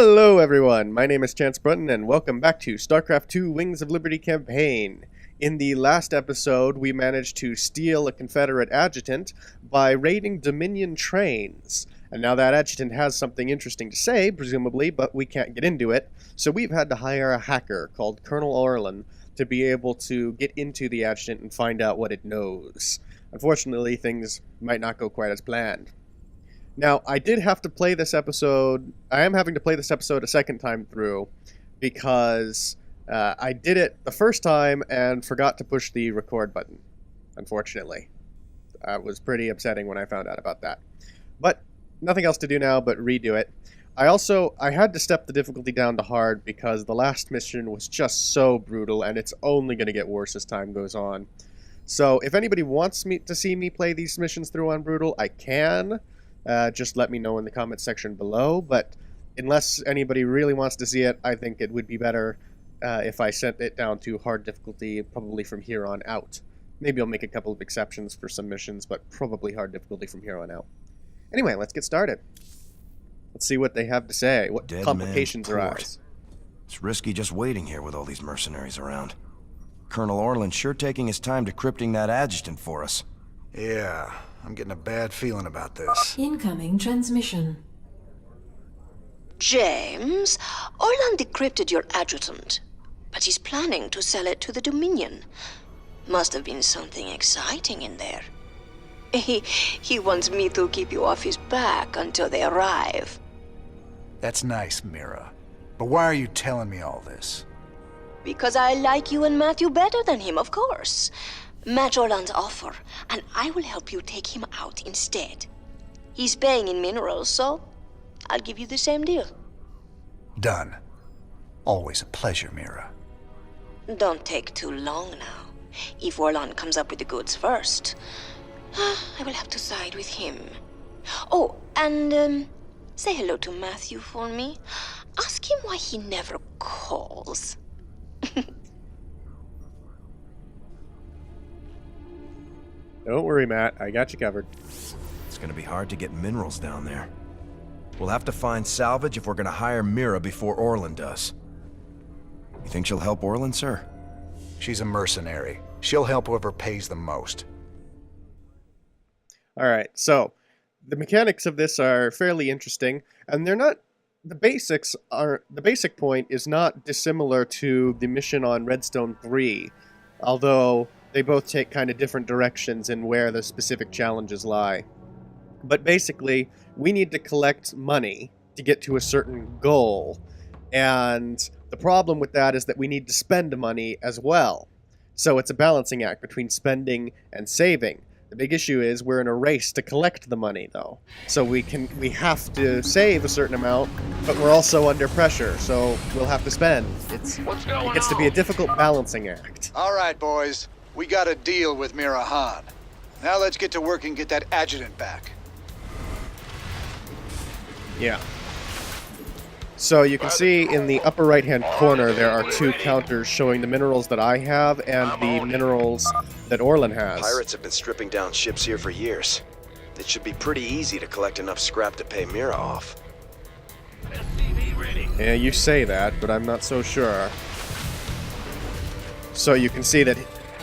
Hello everyone, my name is Chance Brunton and welcome back to StarCraft II Wings of Liberty campaign. In the last episode, we managed to steal a Confederate adjutant by raiding Dominion trains. And now that adjutant has something interesting to say, presumably, but we can't get into it. So we've had to hire a hacker called Colonel Orlan to be able to get into the adjutant and find out what it knows. Unfortunately, things might not go quite as planned. Now, I did have to play this episode. I am having to play this episode a second time through because I did it the first time and forgot to push the record button, unfortunately. It was pretty upsetting when I found out about that. But nothing else to do now but redo it. I had to step the difficulty down to hard because the last mission was just so brutal and it's only going to get worse as time goes on. So if anybody wants me to see me play these missions through on brutal, I can. Just let me know in the comments section below, but unless anybody really wants to see it, I think it would be better if I sent it down to hard difficulty, probably from here on out. Maybe I'll make a couple of exceptions for some missions, but probably hard difficulty from here on out. Anyway, let's get started. Let's see what they have to say, what complications arise. It's risky just waiting here with all these mercenaries around. Colonel Orlan's sure taking his time decrypting that adjutant for us. Yeah. I'm getting a bad feeling about this. Incoming transmission. James, Orlan decrypted your adjutant, but he's planning to sell it to the Dominion. Must have been something exciting in there. He wants me to keep you off his back until they arrive. That's nice, Mira. But why are you telling me all this? Because I like you and Matthew better than him, of course. Match Orlan's offer, and I will help you take him out instead. He's paying in minerals, so I'll give you the same deal. Done. Always a pleasure, Mira. Don't take too long now. If Orlan comes up with the goods first, I will have to side with him. Oh, and say hello to Matthew for me. Ask him why he never calls. Don't worry, Matt. I got you covered. It's gonna be hard to get minerals down there. We'll have to find salvage if we're gonna hire Mira before Orlan does. You think she'll help Orlan, sir? She's a mercenary. She'll help whoever pays the most. Alright, so the mechanics of this are fairly interesting, and they're not... The basic point is not dissimilar to the mission on Redstone 3, although they both take kind of different directions in where the specific challenges lie. But basically, we need to collect money to get to a certain goal, and the problem with that is that we need to spend money as well. So it's a balancing act between spending and saving. The big issue is we're in a race to collect the money, though. So we have to save a certain amount, but we're also under pressure, so we'll have to spend. It gets to be a difficult balancing act. All right, boys. We got a deal with Mira Han. Now let's get to work and get that adjutant back. Yeah. So you can see in the upper right-hand corner there are two counters showing the minerals that I have and the minerals that Orlan has. Pirates have been stripping down ships here for years. It should be pretty easy to collect enough scrap to pay Mira off. Yeah, you say that, but I'm not so sure. So you can see that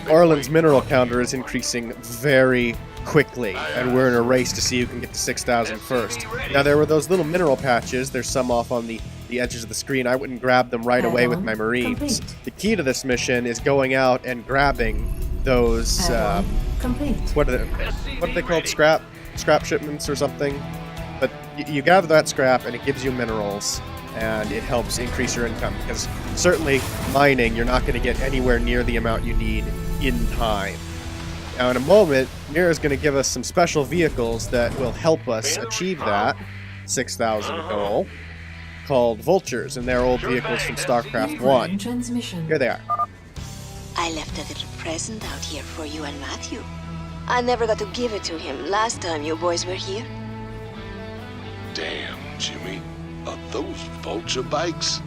Orlan's mineral counter is increasing very quickly, and we're in a race to see who can get to 6,000 first. Now, there were those little mineral patches. There's some off on the edges of the screen. I wouldn't grab them right away with my Marines. The key to this mission is going out and grabbing those, what are they called? Scrap shipments or something? But you gather that scrap, and it gives you minerals, and it helps increase your income, because certainly mining, you're not going to get anywhere near the amount you need in time. Now in a moment, Mira's going to give us some special vehicles that will help us achieve that 6,000 goal, called Vultures, and they're old vehicles from StarCraft I. Here they are. I left a little present out here for you and Matthew. I never got to give it to him last time you boys were here. Damn, Jimmy. Are those vulture bikes?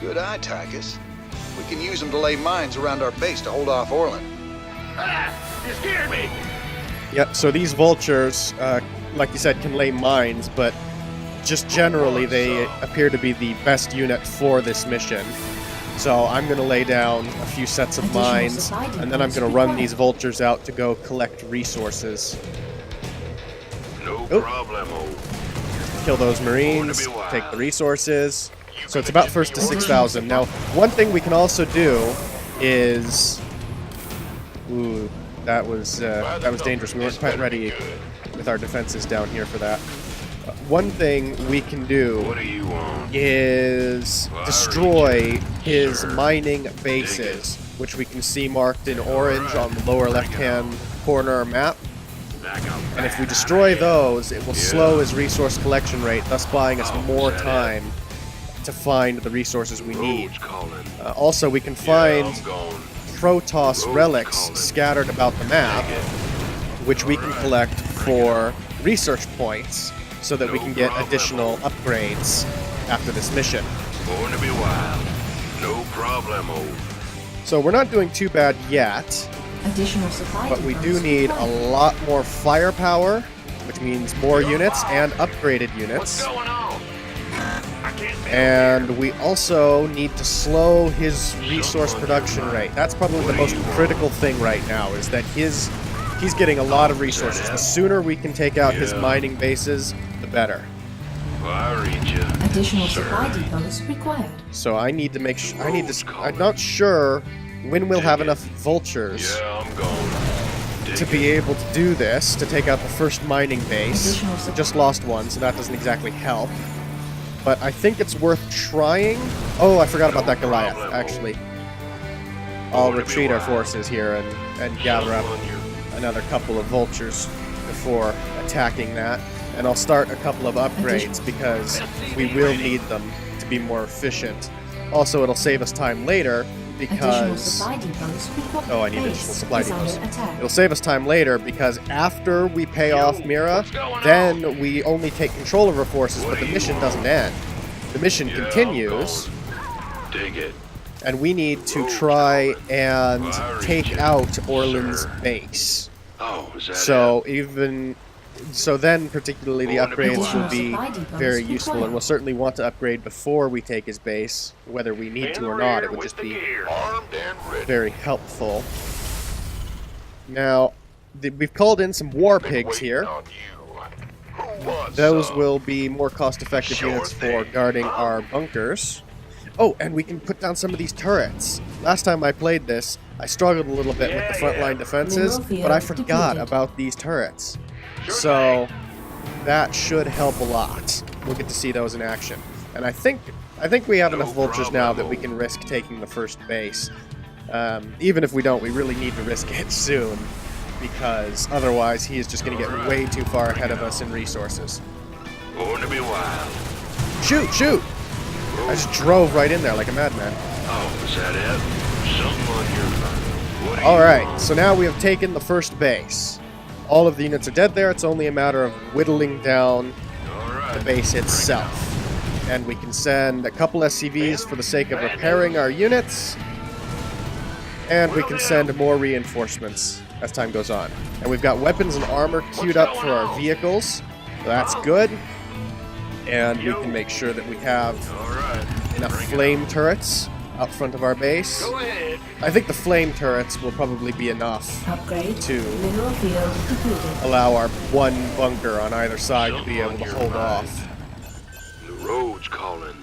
Good eye, Tychus. We can use them to lay mines around our base to hold off Orlan. Ah! You scared me! Yep, so these vultures, like you said, can lay mines, but just generally, they appear to be the best unit for this mission. So I'm going to lay down a few sets of mines, and then I'm going to run these vultures out to go collect resources. No problemo. Kill those marines, take the resources. So it's about first to 6,000. Now, one thing we can also do is... Ooh, that was dangerous. We weren't quite ready with our defenses down here for that. One thing we can do is destroy his mining bases, which we can see marked in orange on the lower left-hand corner map. And if we destroy those, it will slow his resource collection rate, thus buying us more time to find the resources we need. Also, we can find Protoss relics scattered about the map, which we can collect for research points, so that we can get additional upgrades after this mission. Born to be wild. No problemo. So we're not doing too bad yet, Additional supply but we do depots need a required. lot more firepower, which means more units and upgraded units. What's going on? I can't be And we also need to slow his resource production rate. That's probably the most critical thing right now, is that he's getting a lot of resources. The sooner we can take out his mining bases, the better. I read you. Additional supply depots required. So I need to make sure. I'm not sure when we'll have enough vultures Yeah, I'm going. to be able to do this, to take out the first mining base. We just lost one, so that doesn't exactly help. But I think it's worth trying. Oh, I forgot about that Goliath, actually. I'll retreat our forces here and gather up another couple of vultures before attacking that. And I'll start a couple of upgrades because we will need them to be more efficient. Also, it'll save us time later Additional because... supply depots required. Oh, I need additional Base supply is under depots. attack. It'll save us time later because after we pay off Mira, then we only take control of her forces, but the mission doesn't end. The mission continues, Dig it. and we need to try and take out Orland's base. Oh, is that So then particularly the upgrades will be very useful, and we'll certainly want to upgrade before we take his base, whether we need to or not. It would just be armed and ready. very helpful. Now, we've called in some war pigs here. On you. Who wants Those some? will be more cost-effective Sure units for thing. guarding our bunkers. Oh, and we can put down some of these turrets. Last time I played this, I struggled a little bit with the frontline defenses, but I forgot about these turrets. So that should help a lot. We'll get to see those in action. And I think we have enough vultures now that we can risk taking the first base. Even if we don't, we really need to risk it soon, because otherwise he is just going to get way too far ahead of us in resources. Born to be wild. Shoot, shoot! I just drove right in there like a madman. Oh, is that it? Something on your mind. What do you Alright, want? so now we have taken the first base. All of the units are dead there, it's only a matter of whittling down All the right. base itself. And we can send a couple SCVs for the sake of repairing our units. And we can send more reinforcements as time goes on. And we've got weapons and armor queued up for our vehicles. So that's good. And we can make sure that we have All right. enough flame turrets out front of our base. Go ahead. I think the flame turrets will probably be enough Upgrade. to Mineral field completed. allow our one bunker on either side to be able to hold off. The road's calling.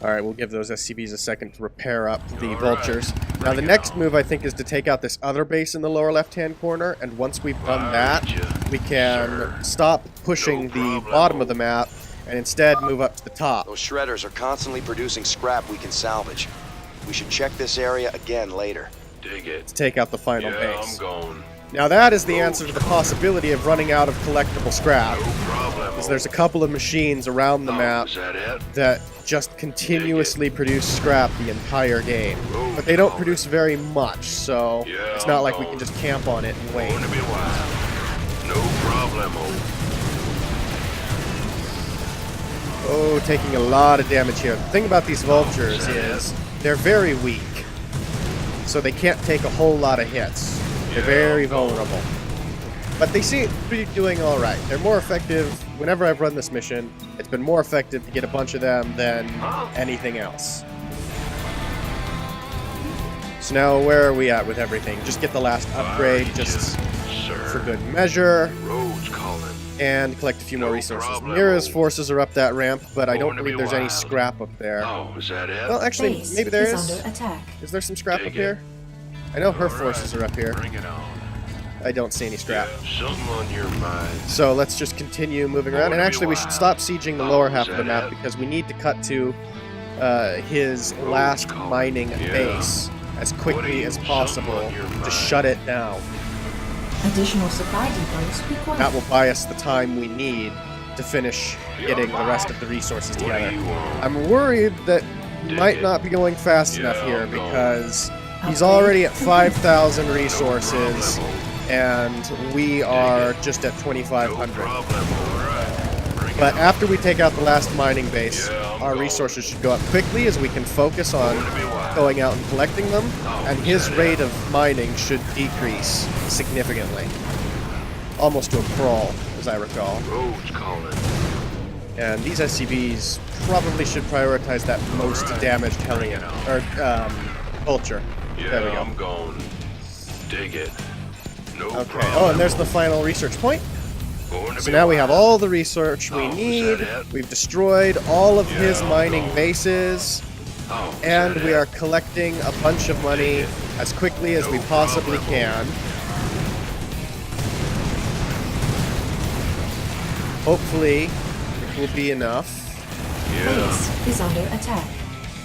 Alright, we'll give those SCVs a second to repair up the vultures. Now the next move I think is to take out this other base in the lower left hand corner, and once we've done that, we can stop pushing the bottom of the map and instead move up to the top. Those shredders are constantly producing scrap we can salvage. We should check this area again later. Dig it. To take out the final Yeah, base. I'm going. Now that is the answer to the possibility of running out of collectible scrap, No problem. because there's a couple of machines around the map Is that it? that just continuously produce scrap the entire game. But they don't produce very much, so it's not like we can just camp on it and wait. Born to be wild. No problemo. Oh, taking a lot of damage here. The thing about these vultures is they're very weak, so they can't take a whole lot of hits. They're very vulnerable. But they seem to be doing alright. They're more effective whenever I've run this mission, it's been more effective to get a bunch of them than anything else. So now where are we at with everything? Just get the last upgrade, just for good measure. Roads calling. And collect a few more resources. problem. Mira's forces are up that ramp, but I don't Going to believe be there's any wild. scrap up there. Oh, is that it? Well, actually, Base maybe there is is. under attack. Is there some scrap Dig up it. here? I know her All right. forces are up here. Bring it on. I don't see any scrap. Yeah, something on your mind. So let's just continue moving around. And actually, we should stop sieging the lower half of the map because we need to cut to his last mining base as quickly as possible to shut it down. Additional supply depots required. That will buy us the time we need to finish getting the rest of the resources What do together. you want? I'm worried that we might not be going fast enough here because he's already at 5,000 resources and we are just at 2,500. But after we take out the last mining base, our resources should go up quickly as we can focus on going out and collecting them, and his rate of mining should decrease significantly. Almost to a crawl, as I recall. Roads calling. And these SCVs probably should prioritize that most damaged Hellion, or Vulture. Yeah, There we go. I'm going. Dig it. No Okay. problem. Oh, and there's the final research point. Going to So be now we have wild. all the research we Oh, is need. that it? We've destroyed all of his Yeah, mining go. bases, Oh, is and that we it? are collecting a bunch of money as quickly as we possibly can. Hopefully, it will be enough. Yeah. Base is under attack.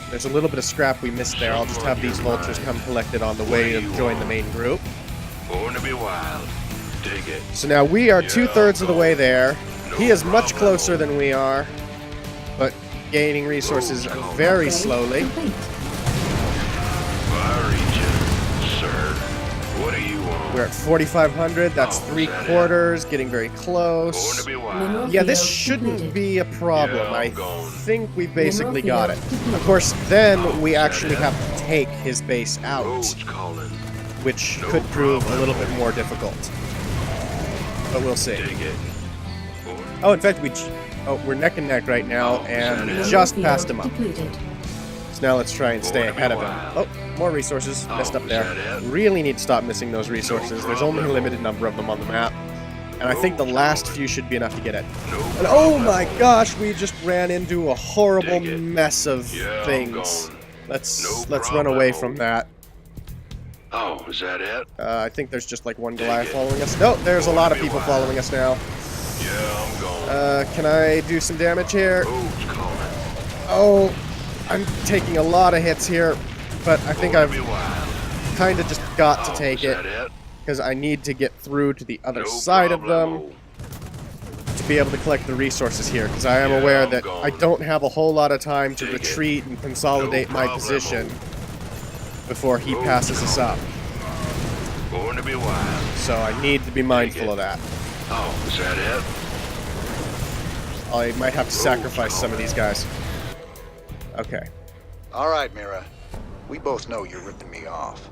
There's a little bit of scrap we missed there. I'll just have these vultures come collect it on the way to join the main group. Going to be wild. Dig it. So now we are Yeah, 2/3 of the go. way there. No He is much problem. closer than we are, but gaining resources very Upgrade slowly. complete. I reach you, sir. What do you want? We're at 4,500. That's Oh, 3/4, getting very Going close. to be wild. Mineral Yeah, this field shouldn't completed. be a problem. Yeah, I I'm going. think we basically Mineral got it. field completed. Of course, then we is that actually it? have to take his base out, Roads calling. which No could prove a problem. little bit more difficult. But we'll see. Dig it. Oh, in fact, we're neck and neck right now, Oh, and we is that it? just Mineral passed him field up. depleted. So now let's try and stay Going to be ahead of him. wild. Oh, more resources. Oh, Missed up is there. that it? Really need to stop missing those resources. There's only a problem. limited number of them on the map. And I think the No last problem. few should be enough to get it. No And oh problem. my gosh, we just ran into a horrible Dig it. mess of Yeah, I'm things. going. Let's No let's run away problemo. from that. Oh, is that it? I think there's just like one Dig Goliath it. following us. No, there's a Going lot to of be people wild. following us now. Yeah, I'm going. Can I do some damage here? Roads calling. Oh, I'm taking a lot of hits here, but I think Going to I've be wild. kind of just got to Oh, take is it that because I need to get through to the other No side of them problemo. to be able to collect the resources here, because I am Yeah, aware I'm that going. I don't have a whole lot of time to Dig it. retreat and consolidate No my problemo. position before he No passes us up. Going to be wild. So I need to be mindful of that. Oh, is that it? I might have to sacrifice some of these guys. Okay. All right, Mira. We both know you're ripping me off,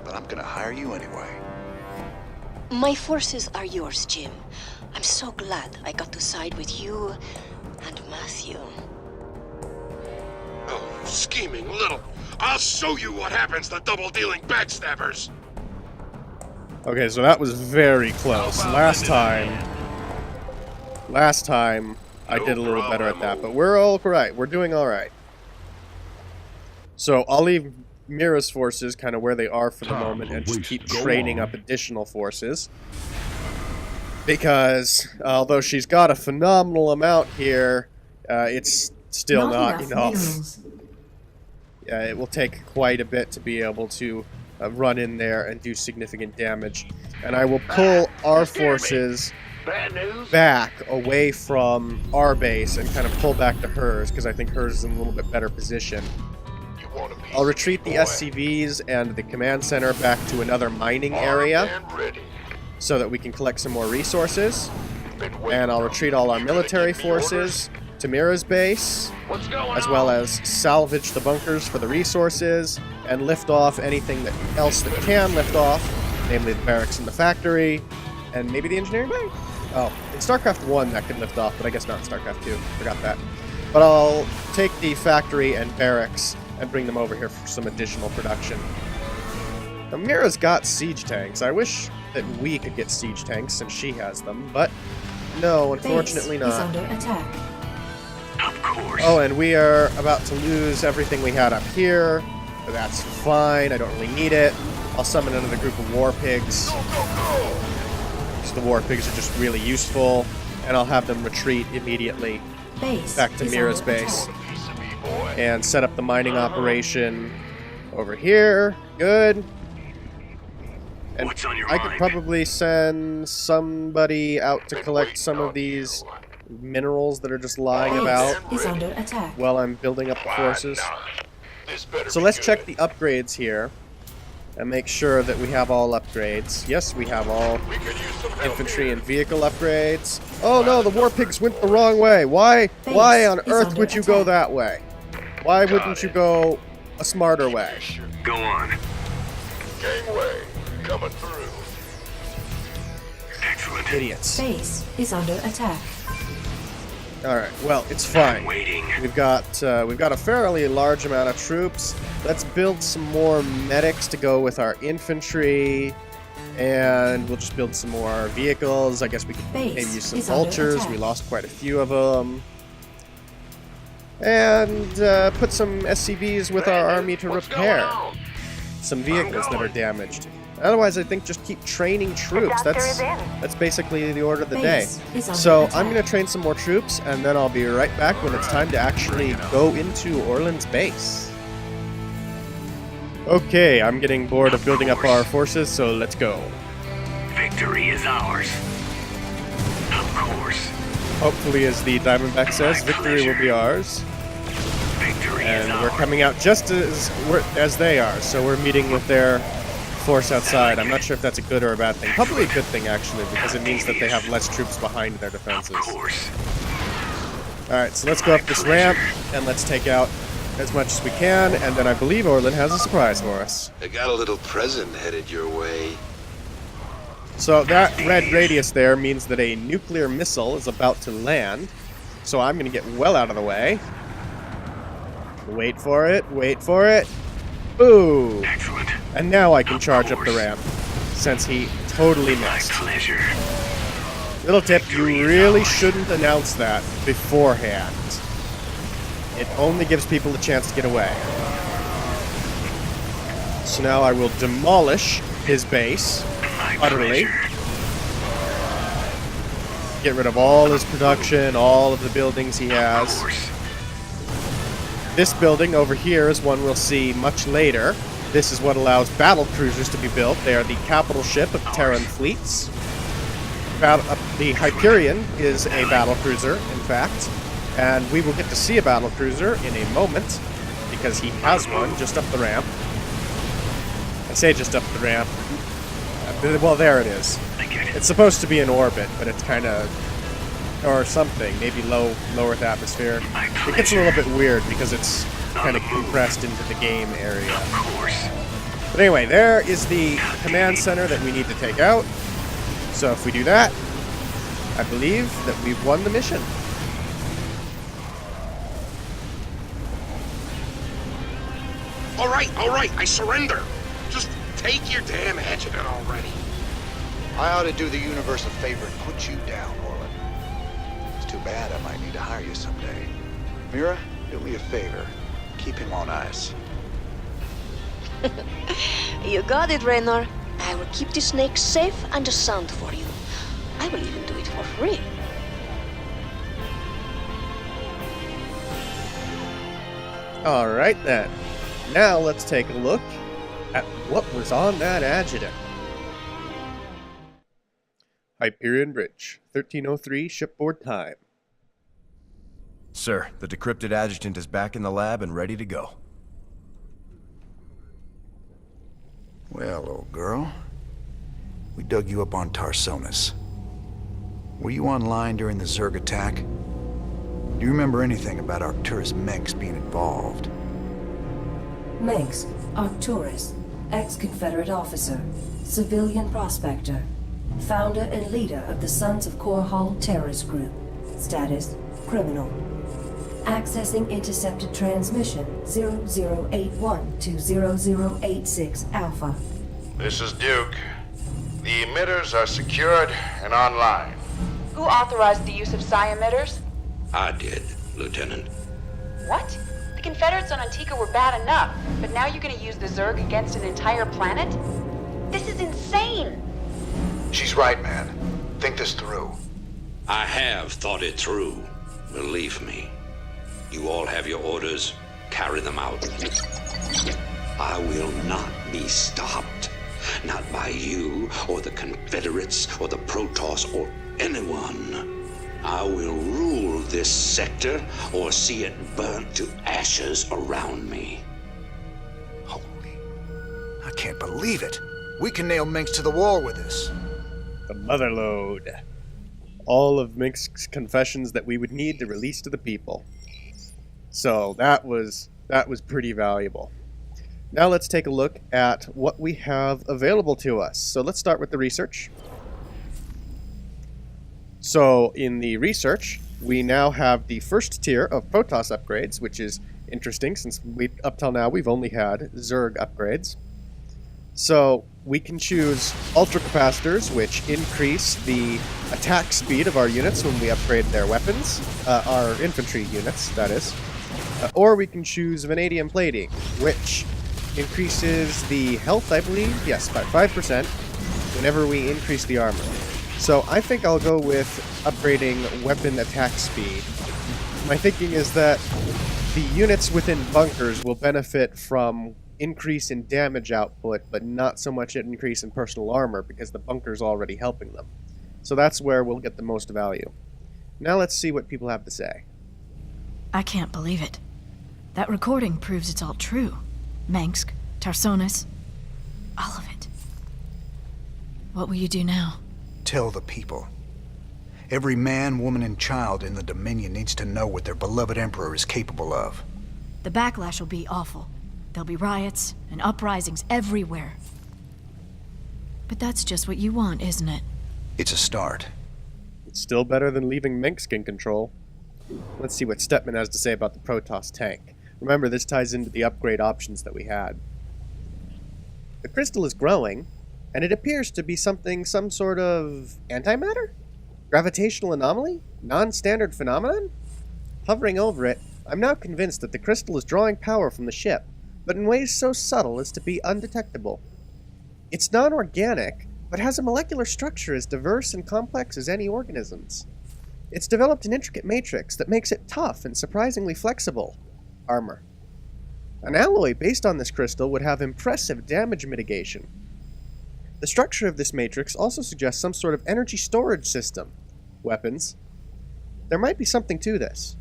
but I'm gonna hire you anyway. My forces are yours, Jim. I'm so glad I got to side with you and Matthew. Oh, scheming little. I'll show you what happens to double-dealing backstabbers. Okay, so that was very close. Last time I No did a little better at that, problemo. but we're all right. We're doing all right. So I'll leave Mira's forces kind of where they are for the moment and just keep training up additional forces. Because although she's got a phenomenal amount here, it's still not enough. minerals. It will take quite a bit to be able to run in there and do significant damage. And I will pull our forces Bad news? back away from our base and kind of pull back to hers, because I think hers is in a little bit better position. You want a piece I'll of retreat me, the boy? SCVs and the command center back to another mining area Armed and ready. so that we can collect some more resources. Been waiting And I'll on retreat you. all our You gonna military give me orders? forces to Mira's base, What's going as on? well as salvage the bunkers for the resources and lift off anything else that can lift off, namely the barracks and the factory, and maybe the engineering bay. Oh, in StarCraft 1 that could lift off, but I guess not in StarCraft 2. Forgot that. But I'll take the factory and barracks and bring them over here for some additional production. Now, Mira's got siege tanks. I wish that we could get siege tanks since she has them, but no, unfortunately Base is not. under attack. Of course. Oh, and we are about to lose everything we had up here, but that's fine. I don't really need it. I'll summon another group of war pigs. Because the war pigs are just really useful, and I'll have them retreat immediately Base back to is Mira's under base. attack. And set up the mining operation over here. Good. And What's on your I could mind? probably send somebody out to collect some of these minerals that are just lying about Base is under attack. while I'm building up the forces. This better So be let's good. check the upgrades here and make sure that we have all upgrades. Yes, we have all We could use some help infantry here. and vehicle upgrades. Oh no, the war pigs went the wrong way. Why on is earth under would you go attack. that way? Why wouldn't you go a smarter way? Go on. Gangway coming through. Excellent. Idiots. Base is under attack. All right. Well, it's fine. Waiting. We've got a fairly large amount of troops. Let's build some more medics to go with our infantry, and we'll just build some more vehicles. I guess we could Base maybe use some is under vultures. attack. We lost quite a few of them, and put some SCVs with our army to What's repair going on? some vehicles that are damaged. Otherwise, I think just keep training troops. That's basically the order of the day. Base is under So attack. I'm going to train some more troops, and then I'll be right back when it's time to actually go into Orland's base. Okay, I'm getting bored of building up our forces, so let's go. Victory is ours. Of course. Hopefully, as the Diamondback says, victory will be ours. Victory is And ours. we're coming out just as they are, so we're meeting with their force outside. I'm not sure if that's a good or a bad thing. Probably a good thing, actually, because it means that they have less troops behind their defenses. Of course. Alright, so let's go up this ramp, and let's take out as much as we can, and then I believe Orland has a surprise for us. I got a little present headed your way. So that red radius there means that a nuclear missile is about to land, so I'm going to get well out of the way. Wait for it, wait for it. Ooh! Excellent. And now I can charge up the ramp, since he totally My missed. pleasure. Little tip, you really shouldn't announce that beforehand. It only gives people a chance to get away. So now I will demolish his base, My utterly. pleasure. Get rid of all his production, all of the buildings he Of has. course. This building over here is one we'll see much later. This is what allows battle cruisers to be built. They are the capital ship of Terran fleets. The Hyperion is a battle cruiser, in fact, and we will get to see a battle cruiser in a moment because he has one just up the ramp. I say just up the ramp. Well, there it is. I get it. It's supposed to be in orbit, but it's kind of, or something, maybe low Earth atmosphere. It gets a little bit weird because it's kind of compressed into the game area. Of course. But anyway, there is the command center that we need to take out. So if we do that, I believe that we've won the mission. All right, I surrender. Just take your damn adjutant already. I ought to do the universe a favor and put you down, Orland. It's too bad I might need to hire you someday. Mira, do me a favor. Keep him on ice. You got it, Raynor. I will keep the snake safe and sound for you. I will even do it for free. Alright then. Now let's take a look at what was on that adjutant. Hyperion Bridge, 1303 shipboard time. Sir, the decrypted adjutant is back in the lab and ready to go. Well, old girl, we dug you up on Tarsonis. Were you online during the Zerg attack? Do you remember anything about Arcturus Menks being involved? Menks, Arcturus, ex-Confederate officer, civilian prospector. Founder and leader of the Sons of Korhal terrorist group. Status: criminal. Accessing intercepted transmission 0081 to 0086 Alpha. This is Duke. The emitters are secured and online. Who authorized the use of psi emitters? I did, Lieutenant. What? The Confederates on Antigua were bad enough, but now you're gonna use the Zerg against an entire planet? This is insane! She's right, man. Think this through. I have thought it through. Believe me. You all have your orders. Carry them out. I will not be stopped. Not by you, or the Confederates, or the Protoss, or anyone. I will rule this sector, or see it burnt to ashes around me. Holy... I can't believe it. We can nail Minx to the wall with this. The Motherlode. All of Mink's confessions that we would need to release to the people. So that was pretty valuable. Now let's take a look at what we have available to us. So let's start with the research. So in the research, we now have the first tier of Protoss upgrades, which is interesting since up till now we've only had Zerg upgrades. So we can choose Ultra Capacitors, which increase the attack speed of our units when we upgrade their weapons, our infantry units, that is. Or we can choose Vanadium Plating, which increases the health, I believe, yes, by 5% whenever we increase the armor. So I think I'll go with upgrading weapon attack speed. My thinking is that the units within bunkers will benefit from increase in damage output, but not so much an increase in personal armor, because the bunker's already helping them. So that's where we'll get the most value. Now let's see what people have to say. I can't believe it. That recording proves it's all true. Mengsk, Tarsonis, all of it. What will you do now? Tell the people. Every man, woman, and child in the Dominion needs to know what their beloved Emperor is capable of. The backlash will be awful. There'll be riots and uprisings everywhere. But that's just what you want, isn't it? It's a start. It's still better than leaving Minsk in control. Let's see what Stepman has to say about the Protoss tank. Remember, this ties into the upgrade options that we had. The crystal is growing, and it appears to be some sort of antimatter? Gravitational anomaly? Non-standard phenomenon? Hovering over it, I'm now convinced that the crystal is drawing power from the ship, but in ways so subtle as to be undetectable. It's non-organic, but has a molecular structure as diverse and complex as any organisms. It's developed an intricate matrix that makes it tough and surprisingly flexible. Armor. An alloy based on this crystal would have impressive damage mitigation. The structure of this matrix also suggests some sort of energy storage system. Weapons. There might be something to this.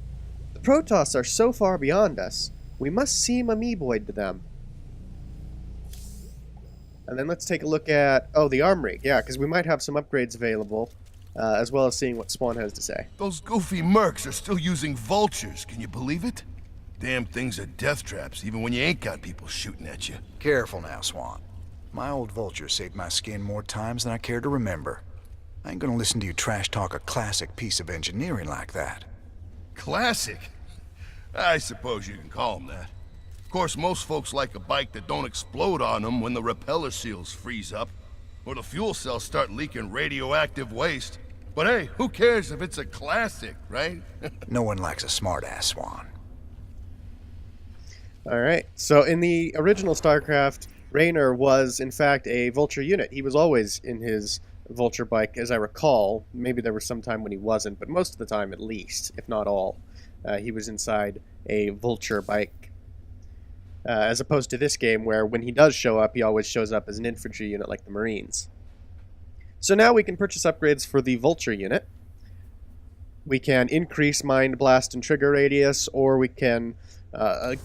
The Protoss are so far beyond us, we must seem amoeboid to them. And then let's take a look at, the armory. Yeah, because we might have some upgrades available, as well as seeing what Swan has to say. Those goofy mercs are still using vultures, can you believe it? Damn things are death traps, even when you ain't got people shooting at you. Careful now, Swan. My old vulture saved my skin more times than I care to remember. I ain't gonna listen to you trash talk a classic piece of engineering like that. Classic? I suppose you can call them that. Of course, most folks like a bike that don't explode on them when the repeller seals freeze up, or the fuel cells start leaking radioactive waste. But hey, who cares if it's a classic, right? No one likes a smartass, Swan. Alright, so in the original StarCraft, Raynor was, in fact, a Vulture unit. He was always in his Vulture bike, as I recall. Maybe there was some time when he wasn't, but most of the time at least, if not all. He was inside a Vulture bike. As opposed to this game, where when he does show up, he always shows up as an infantry unit like the Marines. So now we can purchase upgrades for the Vulture unit. We can increase Mind Blast and Trigger Radius, or we can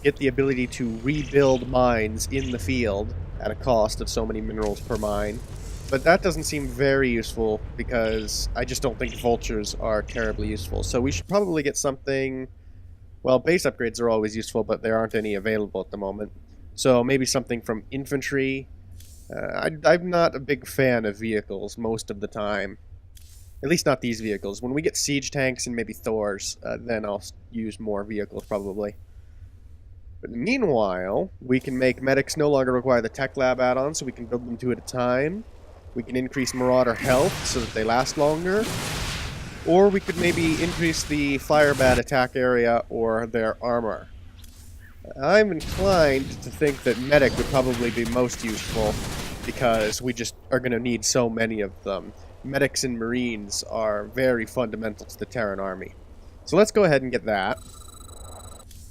get the ability to rebuild mines in the field at a cost of so many minerals per mine. But that doesn't seem very useful, because I just don't think vultures are terribly useful. So we should probably get something... Well, base upgrades are always useful, but there aren't any available at the moment. So maybe something from infantry, I'm not a big fan of vehicles most of the time. At least not these vehicles. When we get siege tanks and maybe Thors, then I'll use more vehicles probably. But meanwhile, we can make medics no longer require the tech lab add-on, so we can build them 2 at a time. We can increase Marauder health so that they last longer. Or we could maybe increase the fire bat attack area or their armor. I'm inclined to think that medic would probably be most useful because we just are going to need so many of them. Medics and Marines are very fundamental to the Terran army. So let's go ahead and get that.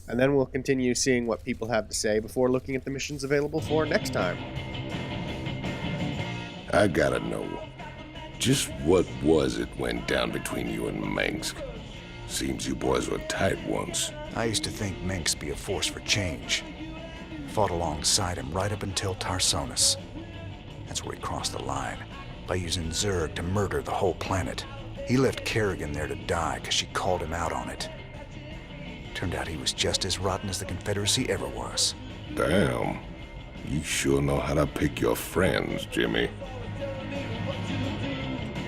And then we'll continue seeing what people have to say before looking at the missions available for next time. I gotta know, just what was it went down between you and Mengsk? Seems you boys were tight once. I used to think Mengsk be a force for change. Fought alongside him right up until Tarsonis. That's where he crossed the line, by using Zerg to murder the whole planet. He left Kerrigan there to die because she called him out on it. Turned out he was just as rotten as the Confederacy ever was. Damn. You sure know how to pick your friends, Jimmy.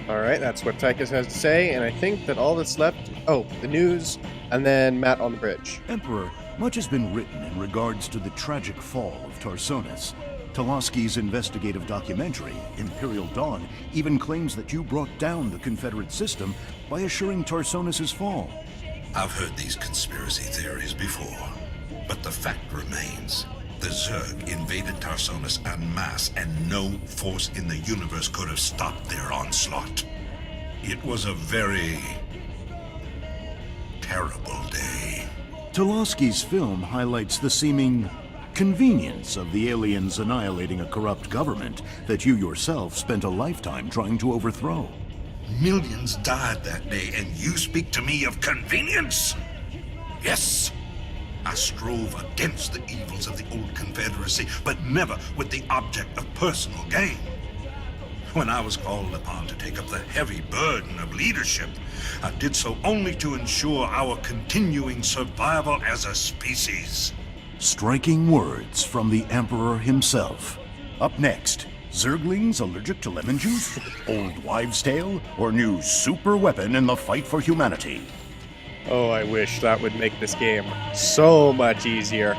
Alright, that's what Tychus has to say, and I think that all that's left... Oh, the news, and then Matt on the bridge. Emperor, much has been written in regards to the tragic fall of Tarsonis. Toloski's investigative documentary, Imperial Dawn, even claims that you brought down the Confederate system by assuring Tarsonis' fall. I've heard these conspiracy theories before, but the fact remains. The Zerg invaded Tarsonis en masse, and no force in the universe could have stopped their onslaught. It was a very terrible day. Toloski's film highlights the seeming convenience of the aliens annihilating a corrupt government that you yourself spent a lifetime trying to overthrow. Millions died that day, and you speak to me of convenience? Yes, I strove against the evils of the old Confederacy, but never with the object of personal gain. When I was called upon to take up the heavy burden of leadership, I did so only to ensure our continuing survival as a species. Striking words from the Emperor himself. Up next, Zerglings allergic to lemon juice? Old wives' tale? Or new super weapon in the fight for humanity? Oh, I wish that would make this game so much easier.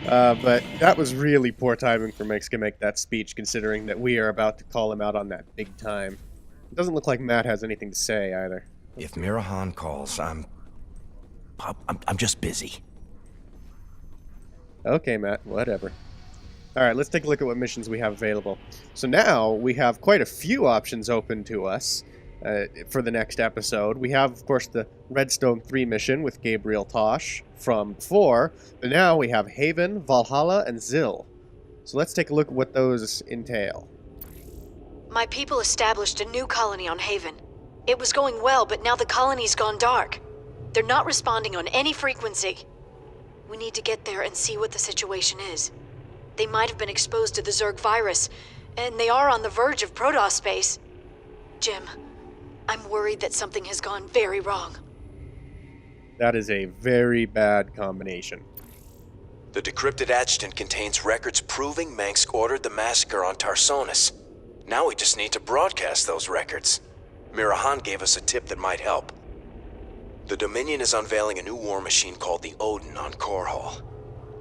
But that was really poor timing for Mix to make that speech, considering that we are about to call him out on that big time. It doesn't look like Matt has anything to say, either. If Mirahan calls, I'm just busy. Okay, Matt, whatever. Alright, let's take a look at what missions we have available. So now, we have quite a few options open to us for the next episode. We have, of course, the Redstone 3 mission with Gabriel Tosh from before, but now we have Haven, Valhalla, and Zil. So let's take a look at what those entail. My people established a new colony on Haven. It was going well, but now the colony's gone dark. They're not responding on any frequency. We need to get there and see what the situation is. They might have been exposed to the Zerg virus, and they are on the verge of Protoss space. Jim, I'm worried that something has gone very wrong. That is a very bad combination. The decrypted Adjutant contains records proving Mengsk ordered the massacre on Tarsonis. Now we just need to broadcast those records. Mirahan gave us a tip that might help. The Dominion is unveiling a new war machine called the Odin on Korhal.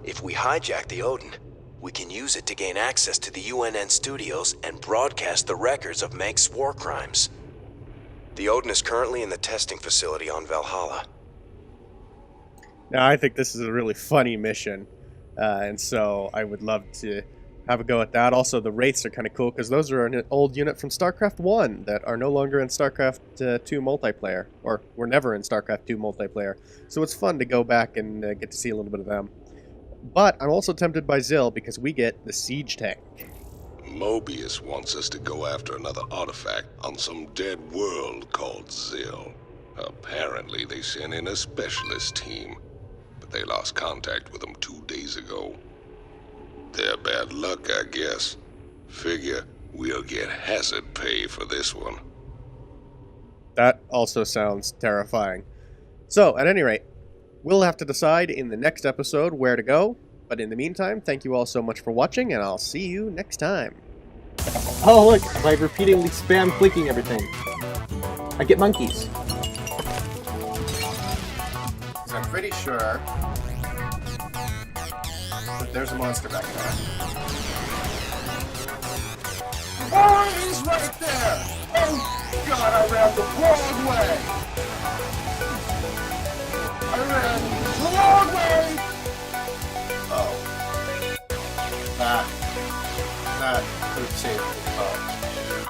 If we hijack the Odin, we can use it to gain access to the UNN studios and broadcast the records of Mengsk's war crimes. The Odin is currently in the testing facility on Valhalla. Now, I think this is a really funny mission, and so I would love to have a go at that. Also, the Wraiths are kind of cool, because those are an old unit from StarCraft I that are no longer in StarCraft II multiplayer, or were never in StarCraft II multiplayer. So it's fun to go back and get to see a little bit of them. But I'm also tempted by Zil, because we get the Siege Tank. Mobius wants us to go after another artifact on some dead world called Zil. Apparently they sent in a specialist team, but they lost contact with them 2 days ago. Their bad luck, I guess. Figure we'll get hazard pay for this one. That also sounds terrifying. So, at any rate, we'll have to decide in the next episode where to go. But in the meantime, thank you all so much for watching, and I'll see you next time. Oh look, by repeatedly spam clicking everything, I get monkeys. I'm pretty sure that there's a monster back there. Oh, he's right there! Oh, God, I ran the wrong way! I ran the wrong way! Oh. That could save me. Oh.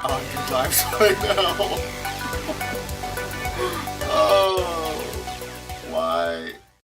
100 lives right now. Oh. Why?